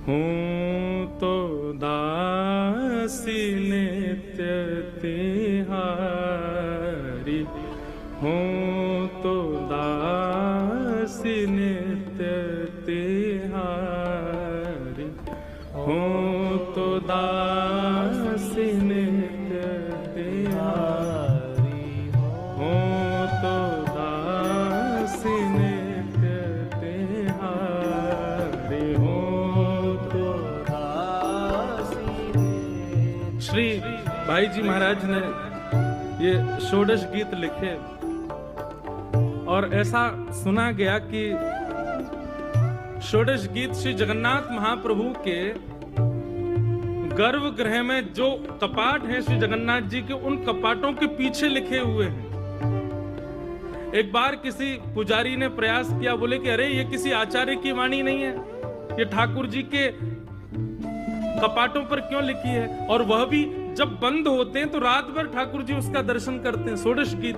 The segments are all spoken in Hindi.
हूँ तो दासी नित्य तिहारी, हूँ तो दासी नित्य तिहारी, हूँ तो दासी नित्य तिहारी, हूँ तो दासी नित्य तिहारी, हूँ तो दासी। श्री भाई जी महाराज ने ये षोडश गीत लिखे और ऐसा सुना गया कि षोडश गीत श्री जगन्नाथ महाप्रभु के गर्भगृह में जो कपाट हैं श्री जगन्नाथ जी के, उन कपाटों के पीछे लिखे हुए हैं। एक बार किसी पुजारी ने प्रयास किया, बोले कि अरे ये किसी आचार्य की वाणी नहीं है, ये ठाकुर जी के कपाटों पर क्यों लिखी है? और वह भी जब बंद होते हैं तो रात भर ठाकुर जी उसका दर्शन करते हैं। षोडश गीत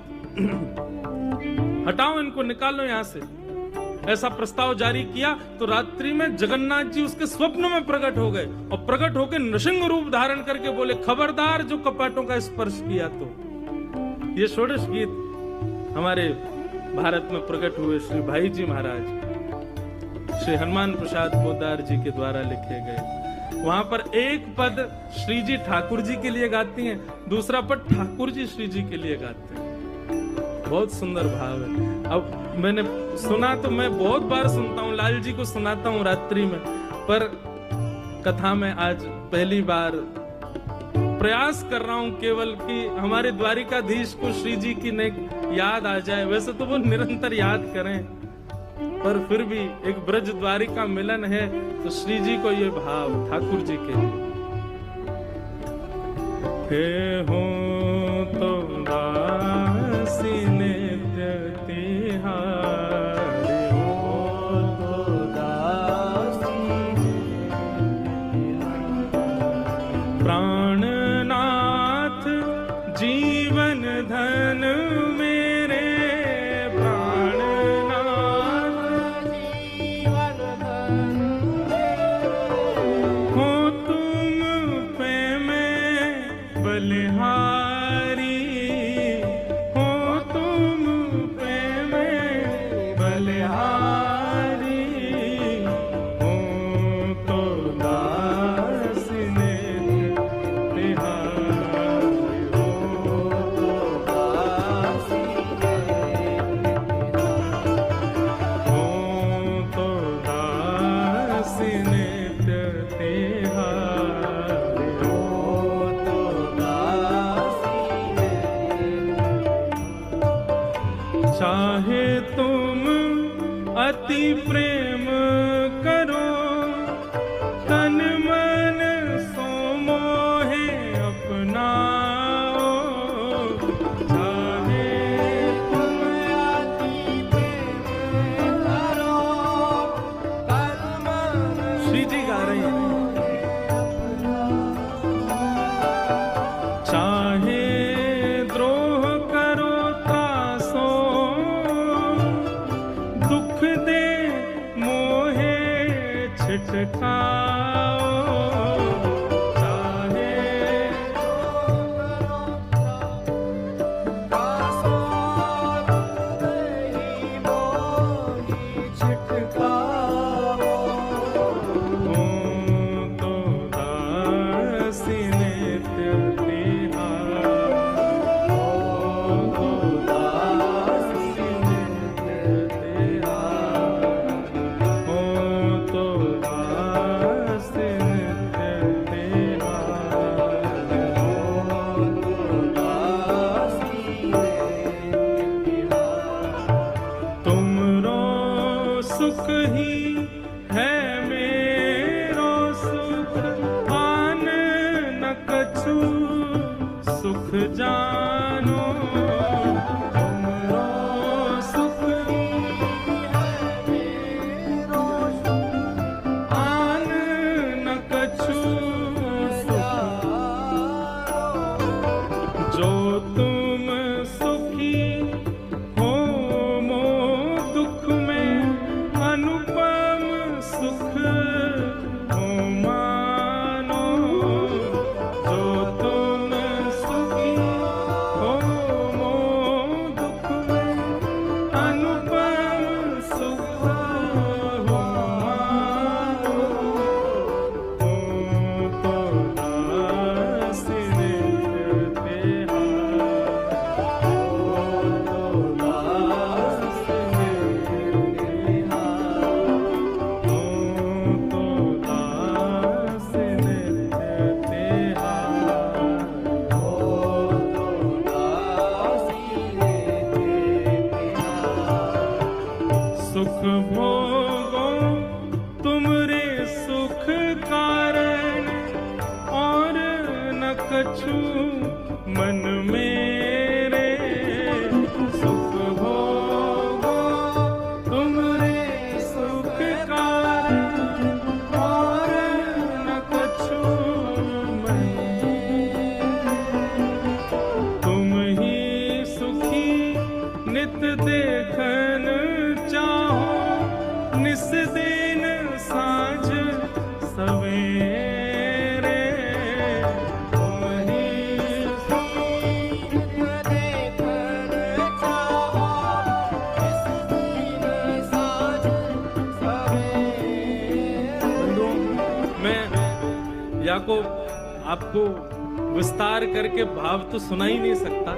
हटाओ, इनको निकालो यहां से। ऐसा प्रस्ताव जारी किया तो रात्रि में जगन्नाथ जी उसके स्वप्न में प्रकट हो गए और प्रकट होकर नृसिंह रूप धारण करके बोले, खबरदार जो कपाटों का स्पर्श किया तो। ये षोडश गीत हमारे भारत में प्रकट हुए श्री भाई जी महाराज श्री हनुमान प्रसाद पोद्दार जी के द्वारा लिखे गए। वहां पर एक पद श्री जी ठाकुर जी के लिए गाती हैं, दूसरा पद ठाकुर जी श्री जी के लिए गाते हैं। बहुत सुंदर भाव है। अब मैंने सुना तो मैं बहुत बार सुनता हूँ, लाल जी को सुनाता हूँ रात्रि में, पर कथा में आज पहली बार प्रयास कर रहा हूँ केवल कि हमारे द्वारिकाधीश को श्री जी की याद आ जाए। वैसे तो वो निरंतर याद करें, पर फिर भी एक ब्रज द्वारिका मिलन है तो श्री जी को ये भाव ठाकुर जी के लिए। हे हो तो दासी नित्य तिहारी, हो तो दासी प्राणनाथ जीवन धन मेरे, चाहे तुम अति प्रेम करो, तन मन सो मोहे अपनाओ। चाहे तुम अति प्रेम करो, तन मन, श्री जी गा रही हैं, चाहे द्रोह करो तासो, दुख दे मोहे छिटकाओ। चाहे तासो दुख दे मोहे छिटकाओ। हो तो दासी नित्य तिहारी, हो तो दासी नित्य तिहारी, हो तो दासी नित्य तिहारी, हो तो दासी नित्य तिहारी। तुमरो सुख ही है मेरो सुख, आन न कछु सुख जानो। तुमरो सुख ही है मेरो सुख, आन न कछु सुख जानो। जो तुम सुखी हो मो दुख में, अनुपम सुख हो सुख कारण और न कछु मन मेरे सुख भोगो तुमरे सुख कारण और न कछु मन। तुम ही सुखी नित देखन चाहो निस दिन साँझ सवेरे। तुम ही सुखी नित देखन चाहो निस दिन साँझ सवेरे। मैं याकूब आपको विस्तार करके भाव तो सुना ही नहीं सकता,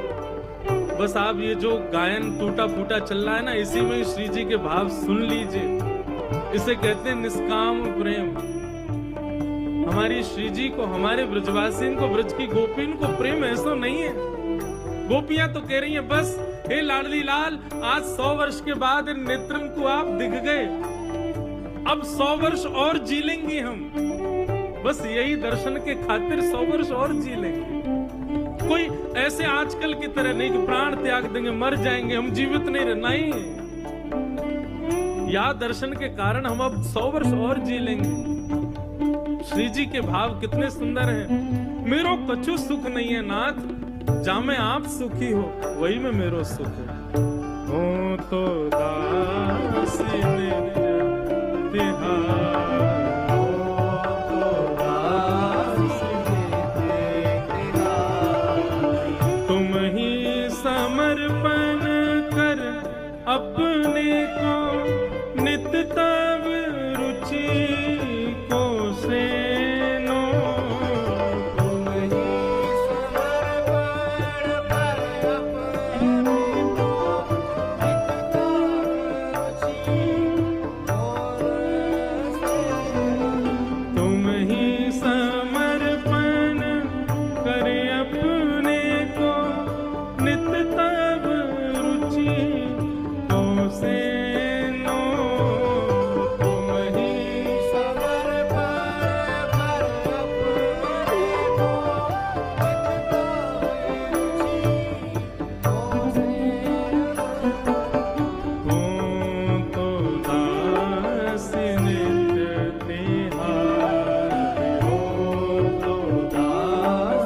बस आप ये जो गायन टूटा फूटा चल रहा है ना, इसी में श्री जी के भाव सुन लीजिए। इसे कहते हैं निष्काम प्रेम। हमारी श्री जी को, हमारे ब्रजवासियों को, ब्रज की गोपियों को प्रेम ऐसा नहीं है। गोपियां तो कह रही हैं बस हे लाडली लाल, आज 100 वर्ष के बाद इन नेत्रन को आप दिख गए, अब 100 वर्ष और जी लेंगे हम, बस यही दर्शन के खातिर 100 वर्ष और जी लेंगे। कोई ऐसे आजकल की तरह नहीं कि प्राण त्याग देंगे, मर जाएंगे, हम जीवित नहीं रहना ही। या दर्शन के कारण हम अब 100 वर्ष और जी लेंगे। श्री जी के भाव कितने सुंदर हैं। मेरो कछु सुख नहीं है नाथ, जा में आप सुखी हो वही में मेरो सुख है। हो तो दासी समर्पण कर अपने को नित तब रुचि को सेनो। तुम ही समर्पण कर अपने को नित तब रुचि को सेनो। तुम ही समर्पण कर अपने को नित तब रुचि को सेनो। तुम ही समर्पण कर अपने को नित तब रुचि को सेनो। हो तो दास नित्य तिहारी, हो तो दास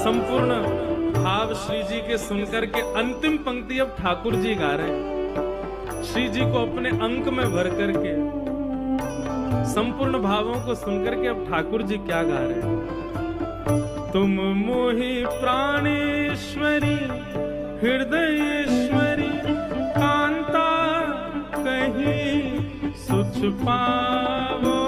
संपूर्ण भाव श्री जी के सुनकर के अंतिम पंक्ति अब ठाकुर जी गा रहे हैं। श्री जी को अपने अंक में भर करके संपूर्ण भावों को सुनकर के अब ठाकुर जी क्या गा रहे हैं। तुम मोहि प्राणेश्वरी हृदयेश्वरी कांता कहीं सुख पावो।